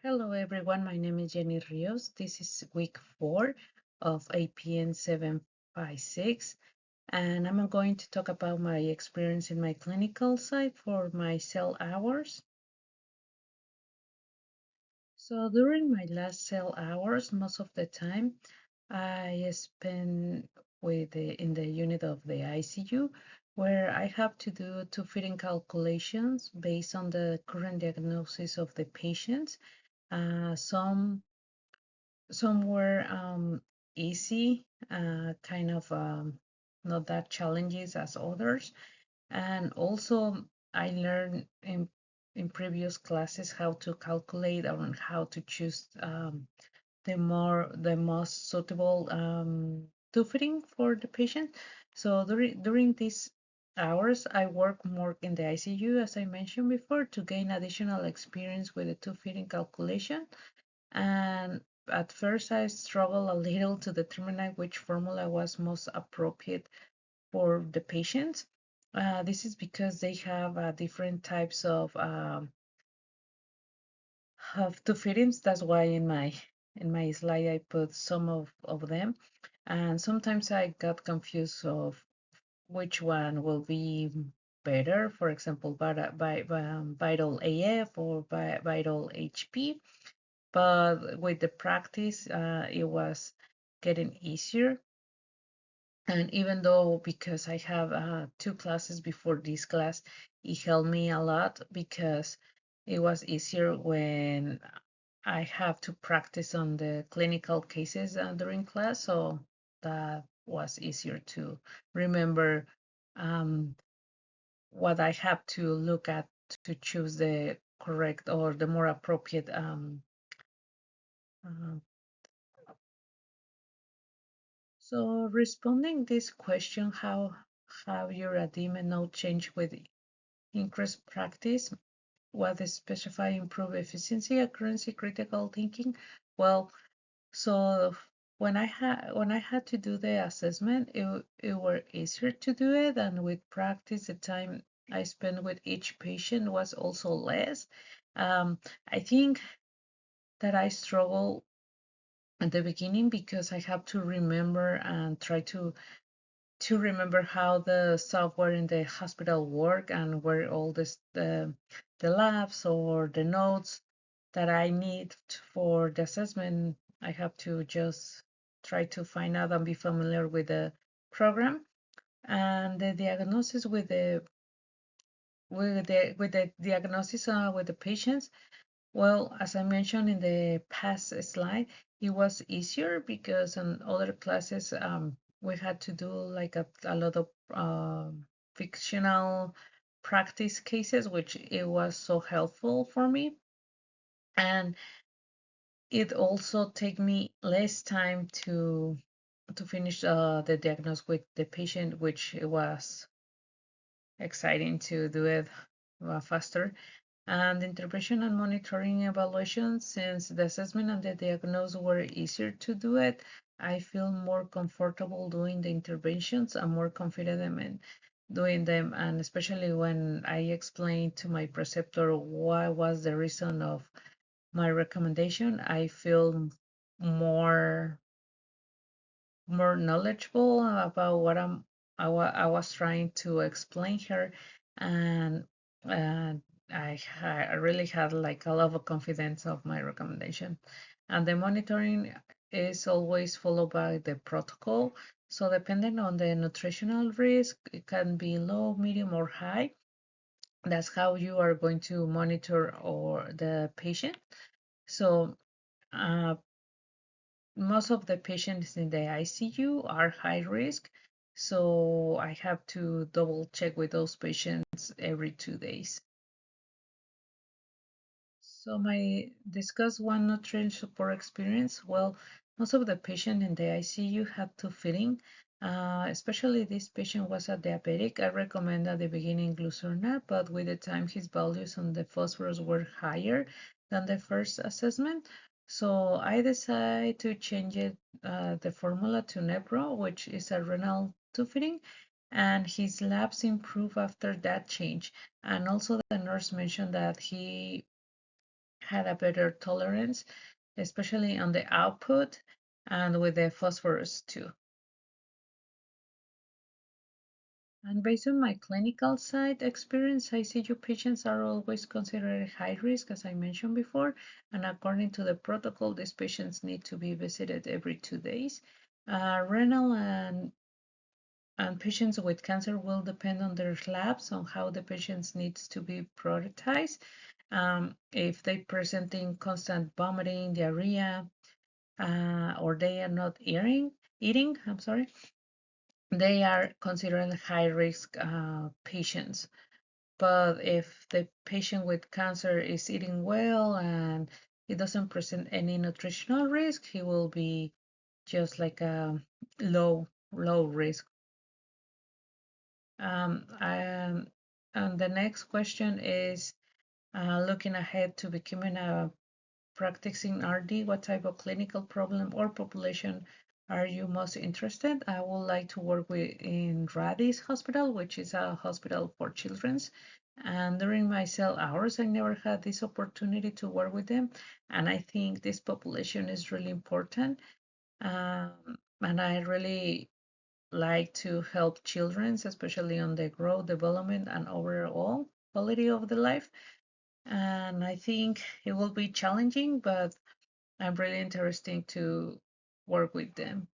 Hello everyone, my name is Jenny Rios. This is week 4 of APN 756 and I'm going to talk about my experience in my clinical side for my cell hours. So during my last cell hours, most of the time I spend in the unit of the ICU where I have to do two feeding calculations based on the current diagnosis of the patients. Some were easy, kind of not that challenges as others. And also, I learned in previous classes how to calculate or how to choose the most suitable tutoring for the patient. So during these hours, I work more in the ICU, as I mentioned before, to gain additional experience with the tube feeding calculation. And at first, I struggled a little to determine which formula was most appropriate for the patients. This is because they have different types of two feedings. That's why in my slide I put some of them, and sometimes I got confused of which one will be better. For example, Vital AF or Vital HP. But with the practice, it was getting easier. And even though, because I have two classes before this class, it helped me a lot because it was easier when I have to practice on the clinical cases during class. So that was easier to remember um, what I have to look at to choose the correct or the more appropriate uh, So responding this question, how have your edema note changed with increased practice? What is specify improve efficiency, accuracy, critical thinking? Well, so when I had to do the assessment, it were easier to do it, and with practice, the time I spent with each patient was also less. I think that I struggle at the beginning because I have to remember and try to remember how the software in the hospital work and where all the labs or the notes that I need for the assessment. I have to just try to find out and be familiar with the program and the diagnosis with the diagnosis with the patients. Well, as I mentioned in the past slide, it was easier because in other classes we had to do like a lot of fictional practice cases, which it was so helpful for me. And it also take me less time to finish the diagnosis with the patient, which it was exciting to do it faster. And intervention and monitoring evaluation, since the assessment and the diagnosis were easier to do it, I feel more comfortable doing the interventions and more confident in doing them. And especially when I explained to my preceptor what was the reason of my recommendation, I feel more more knowledgeable about what I was trying to explain her, and uh, I really had like a lot of confidence of my recommendation. And the monitoring is always followed by the protocol. So depending on the nutritional risk, it can be low, medium, or high. That's how you are going to monitor or the patient. So uh, most of the patients in the ICU are high risk, so I have to double check with those patients every 2 days. So my discuss one nutrient support experience. Well, most of the patients in the ICU have to feeding. Especially this patient was a diabetic. I recommend at the beginning glucerna, but with the time his values on the phosphorus were higher than the first assessment. So I decided to change it, the formula to Nepro, which is a renal tube feeding, and his labs improved after that change. And also the nurse mentioned that had a better tolerance, especially on the output and with the phosphorus too. And based on my clinical side experience, ICU patients are always considered high risk, as I mentioned before, and according to the protocol, these patients need to be visited every 2 days. Renal and patients with cancer will depend on their labs on how the patients needs to be prioritized. If they presenting constant vomiting, diarrhea, or they are not eating, I'm sorry, they are considered high risk patients. But if the patient with cancer is eating well and he doesn't present any nutritional risk, he will be just like a low risk. And the next question is, looking ahead to becoming a practicing RD, what type of clinical problem or population are you most interested? I would like to work with in Radis Hospital, which is a hospital for children's. And during my cell hours, I never had this opportunity to work with them. And I think this population is really important. And I really like to help children, especially on the growth, development, and overall quality of the life. And I think it will be challenging, but I'm really interested to work with them.